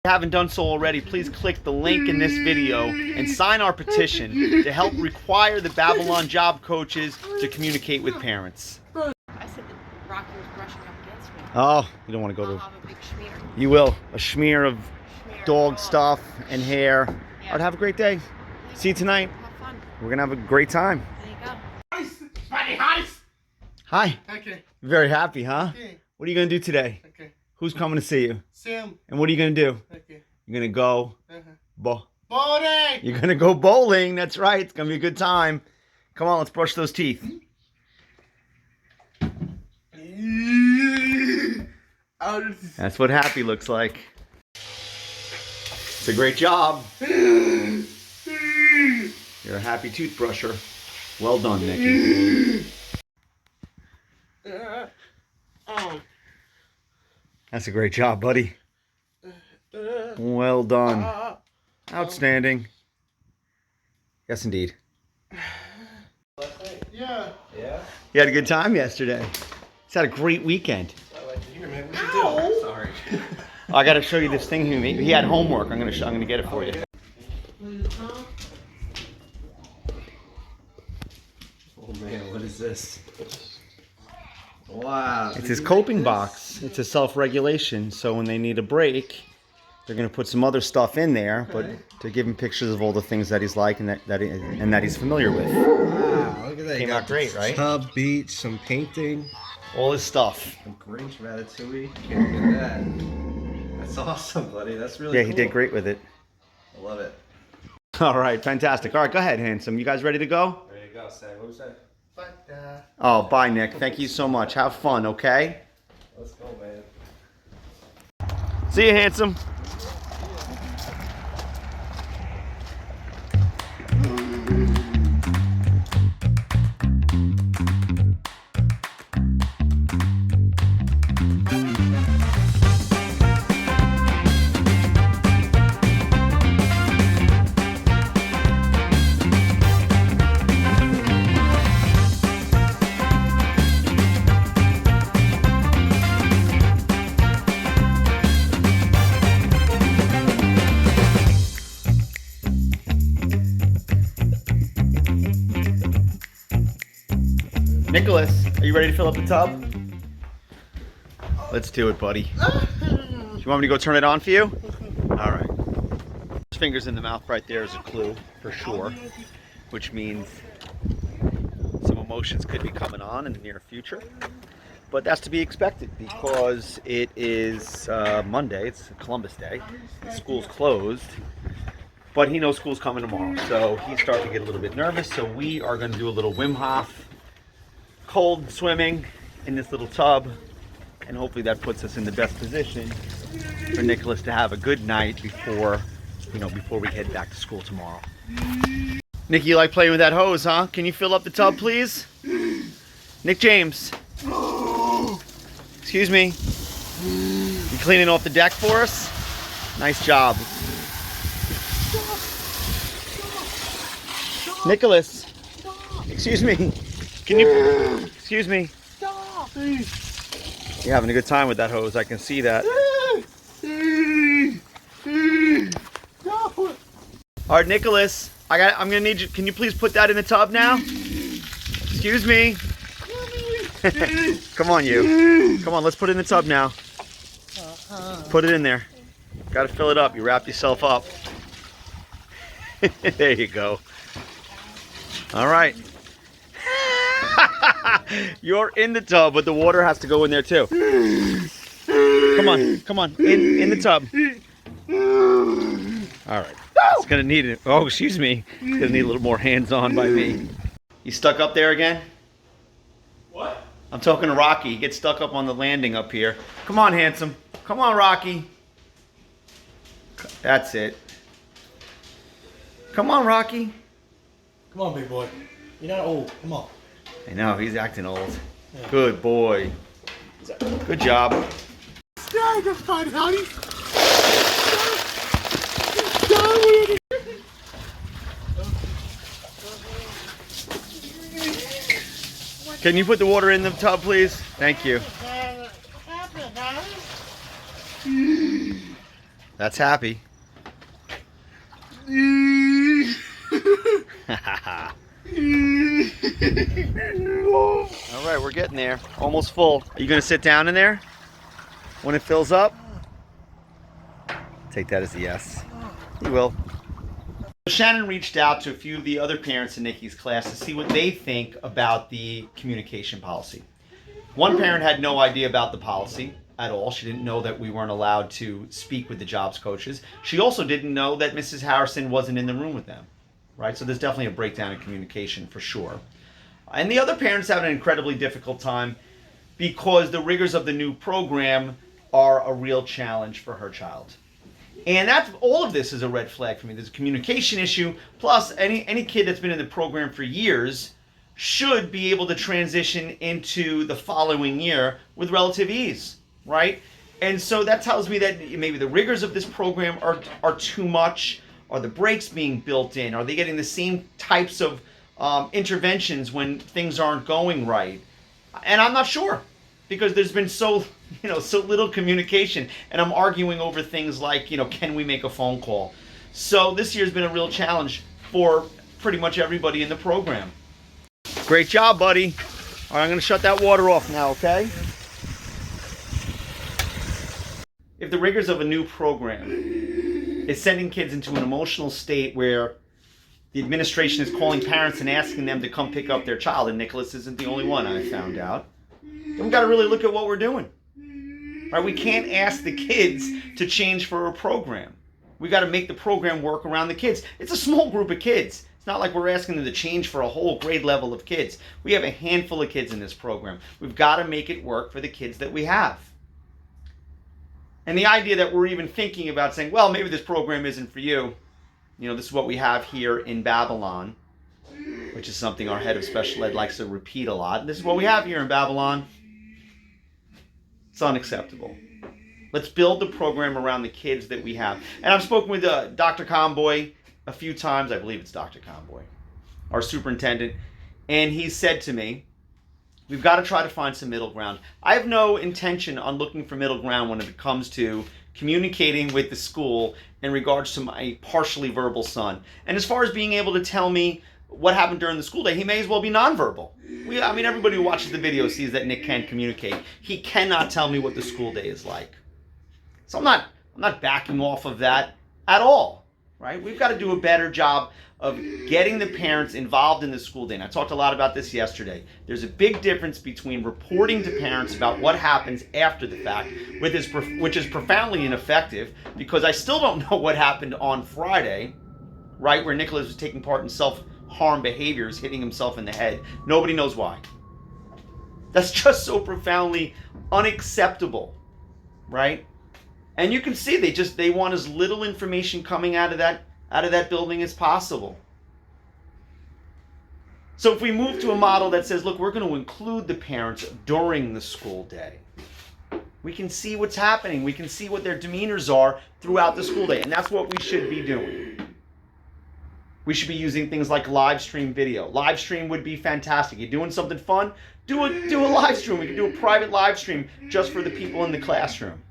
you haven't done so already, please click the link in this video and sign our petition to help require the Babylon job coaches to communicate with parents. I said that Rocky was brushing up against me. Oh, you don't want to go I'll to... have a big schmear. You will. A schmear of Schmear. dog stuff and hair. Yeah. All right, have a great day. See you tonight. Have fun. We're going to have a great time. There you go. Hi. Okay. Very happy, huh? Okay. What are you going to do today? Okay. Who's coming to see you? Sam. And what are you going to do? Okay. You're going to go... Bowling. You're going to go bowling. That's right. It's going to be a good time. Come on, let's brush those teeth. That's what happy looks like. It's a great job. You're a happy toothbrusher. Well done, Nicky. That's a great job, buddy. Well done. Outstanding. Yes, indeed. Yeah. Yeah? You had a good time yesterday. He's had a great weekend. I like to hear, man. What you doing? Sorry. I got to show you this thing he made. He had homework. I'm gonna get it for you. Oh man, what is this? Wow. It's his coping box. It's a self-regulation. So when they need a break, they're gonna put some other stuff in there, but to give him pictures of all the things that he's like and that he's familiar with. Wow, look at that. Came out great, right? Tub, beach, some painting, All his stuff. some Grinch, Ratatouille. Can't get that. That's awesome, buddy. That's really Yeah, cool. he did great with it. I love it. All right, fantastic. All right, go ahead, handsome. You guys ready to go? Ready to go, Sam. What was that? Oh, bye, Nick. Thank you so much. Have fun, okay? Let's go, man. See you, handsome. Nicholas, are you ready to fill up the tub? Let's do it, buddy. Do you want me to go turn it on for you? All right. Fingers in the mouth right there is a clue for sure, which means some emotions could be coming on in the near future. But that's to be expected because it is Monday. It's Columbus Day. School's closed. But he knows school's coming tomorrow, so he's starting to get a little bit nervous. So we are going to do a little Wim Hof cold swimming in this little tub, and hopefully that puts us in the best position for Nicholas to have a good night before we head back to school tomorrow. Nicky, you like playing with that hose, huh? Can you fill up the tub, please? Nick James. Excuse me. You cleaning off the deck for us? Nice job. Nicholas. Excuse me. Can you, excuse me. Stop. You're having a good time with that hose. I can see that. All right, Nicholas. I'm gonna need you. Can you please put that in the tub now? Excuse me. Come on, you. Come on, let's put it in the tub now. Put it in there. Got to fill it up. You wrap yourself up. There you go. All right. You're in the tub, but the water has to go in there too. Come on, in the tub. All right. It's gonna need it. Oh, excuse me. It's gonna need a little more hands-on by me. You stuck up there again? What? I'm talking to Rocky. He gets stuck up on the landing up here. Come on, handsome. Come on, Rocky. That's it. Come on, Rocky. Come on, big boy. You're not old. Come on. I know, he's acting old. Good boy. Good job. Stop, that's fine, honey. Can you put the water in the tub, please? Thank you. That's happy. All right, we're getting there. Almost full. Are you going to sit down in there when it fills up? Take that as a yes. You will. Shannon reached out to a few of the other parents in Nikki's class to see what they think about the communication policy. One parent had no idea about the policy at all. She didn't know that we weren't allowed to speak with the jobs coaches. She also didn't know that Mrs. Harrison wasn't in the room with them, right? So there's definitely a breakdown in communication for sure. And the other parents have an incredibly difficult time because the rigors of the new program are a real challenge for her child. And that's all of this is a red flag for me. There's a communication issue. Plus, any kid that's been in the program for years should be able to transition into the following year with relative ease, right? And so that tells me that maybe the rigors of this program are too much. Are the breaks being built in? Are they getting the same types of interventions when things aren't going right? And I'm not sure, because there's been so little communication, and I'm arguing over things like, can we make a phone call? So this year's been a real challenge for pretty much everybody in the program. Great job, buddy. All right, I'm going to shut that water off now, okay? If the rigors of a new program is sending kids into an emotional state where the administration is calling parents and asking them to come pick up their child, and Nicholas isn't the only one, I found out, then we've got to really look at what we're doing. Right? We can't ask the kids to change for a program. We got to make the program work around the kids. It's a small group of kids. It's not like we're asking them to change for a whole grade level of kids. We have a handful of kids in this program. We've got to make it work for the kids that we have. And the idea that we're even thinking about saying, well, maybe this program isn't for you. This is what we have here in Babylon, which is something our head of special ed likes to repeat a lot. This is what we have here in Babylon. It's unacceptable. Let's build the program around the kids that we have. And I've spoken with Dr. Conboy a few times. I believe it's Dr. Conboy, our superintendent. And he said to me, we've got to try to find some middle ground. I have no intention on looking for middle ground when it comes to communicating with the school in regards to my partially verbal son. And as far as being able to tell me what happened during the school day, he may as well be nonverbal. Everybody who watches the video sees that Nick can communicate. He cannot tell me what the school day is like. So I'm not backing off of that at all, right? We've got to do a better job of getting the parents involved in the school day. And I talked a lot about this yesterday. There's a big difference between reporting to parents about what happens after the fact, which is profoundly ineffective, because I still don't know what happened on Friday, right, where Nicholas was taking part in self-harm behaviors, hitting himself in the head. Nobody knows why. That's just so profoundly unacceptable, right? And you can see they want as little information coming out of that building as possible. So if we move to a model that says, look, we're going to include the parents during the school day, we can see what's happening. We can see what their demeanors are throughout the school day. And that's what we should be doing. We should be using things like live stream video. Live stream would be fantastic. You're doing something fun, do a live stream. We can do a private live stream just for the people in the classroom.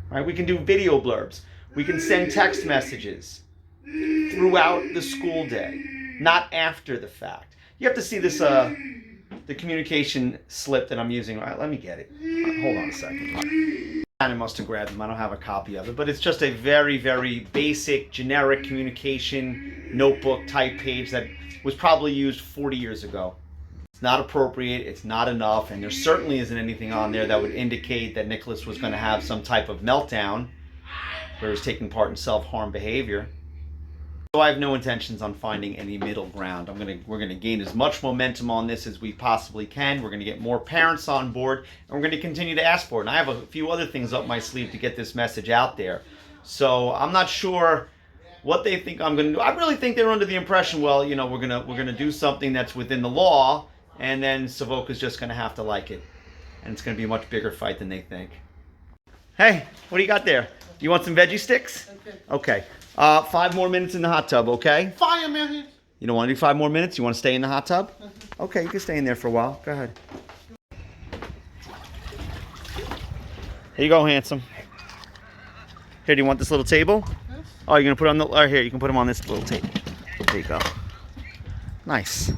Right? We can do video blurbs. We can send text messages throughout the school day, not after the fact. You have to see this, the communication slip that I'm using. All right, let me get it. Hold on a second. I must have grabbed them. I don't have a copy of it, but it's just a very, very basic, generic communication notebook type page that was probably used 40 years ago. It's not appropriate, it's not enough, and there certainly isn't anything on there that would indicate that Nicholas was going to have some type of meltdown where he was taking part in self-harm behavior. So I have no intentions on finding any middle ground. We're going to gain as much momentum on this as we possibly can. We're going to get more parents on board, and we're going to continue to ask for it. And I have a few other things up my sleeve to get this message out there. So I'm not sure what they think I'm going to do. I really think they're under the impression, well, we're going to do something that's within the law, and then Savoca's just going to have to like it. And it's going to be a much bigger fight than they think. Hey, what do you got there? You want some veggie sticks? Okay. 5 more minutes in the hot tub, okay? Fire, man. You don't want to do 5 more minutes? You want to stay in the hot tub? Okay, you can stay in there for a while. Go ahead. Here you go, handsome. Here, do you want this little table? Oh, you're gonna put it on the. Oh, here, you can put them on this little table. There you go. Nice.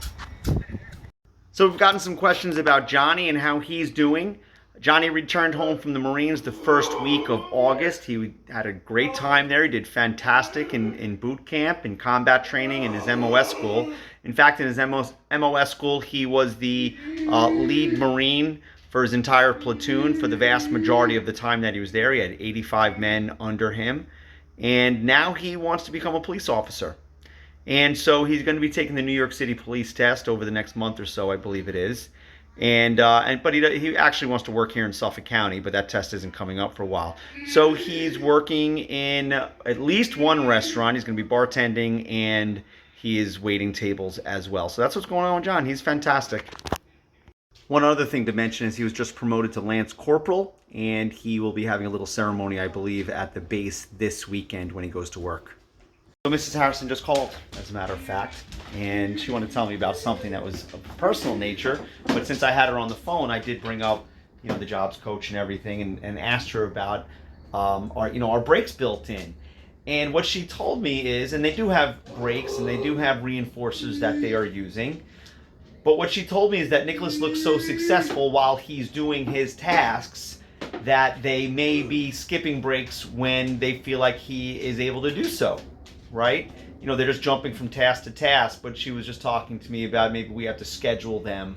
So we've gotten some questions about Johnny and how he's doing. Johnny returned home from the Marines the first week of August. He had a great time there. He did fantastic in boot camp, in combat training, in his MOS school. In fact, in his MOS school, he was the lead Marine for his entire platoon for the vast majority of the time that he was there. He had 85 men under him. And now he wants to become a police officer. And so he's going to be taking the New York City police test over the next month or so, I believe it is. But he actually wants to work here in Suffolk County, but that test isn't coming up for a while. So he's working in at least one restaurant. He's going to be bartending, and he is waiting tables as well. So that's what's going on with John. He's fantastic. One other thing to mention is he was just promoted to Lance Corporal, and he will be having a little ceremony, I believe, at the base this weekend when he goes to work. So Mrs. Harrison just called, as a matter of fact, and she wanted to tell me about something that was of personal nature. But since I had her on the phone, I did bring up, the jobs coach and everything, and asked her about our brakes built in. And what she told me is, and they do have brakes and they do have reinforcers that they are using. But what she told me is that Nicholas looks so successful while he's doing his tasks that they may be skipping brakes when they feel like he is able to do so. Right? They're just jumping from task to task, but she was just talking to me about maybe we have to schedule them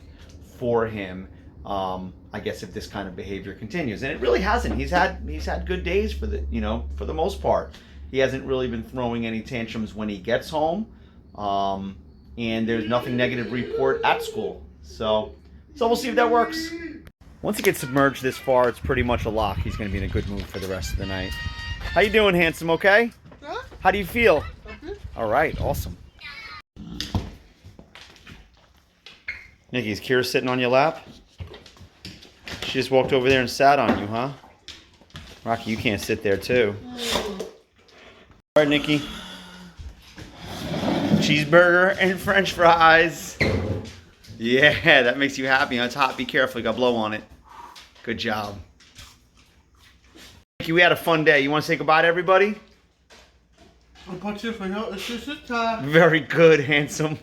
for him, I guess, if this kind of behavior continues. And it really hasn't. He's had good days for the most part. He hasn't really been throwing any tantrums when he gets home. And there's nothing negative to report at school. So we'll see if that works. Once he gets submerged this far, it's pretty much a lock. He's going to be in a good mood for the rest of the night. How you doing, handsome? Okay? How do you feel? All right, awesome. Nikki, is Kira sitting on your lap? She just walked over there and sat on you, huh? Rocky, you can't sit there too. All right, Nikki. Cheeseburger and French fries. Yeah, that makes you happy. It's hot. Be careful. You got blow on it. Good job. Nikki, we had a fun day. You want to say goodbye to everybody? Very good, handsome.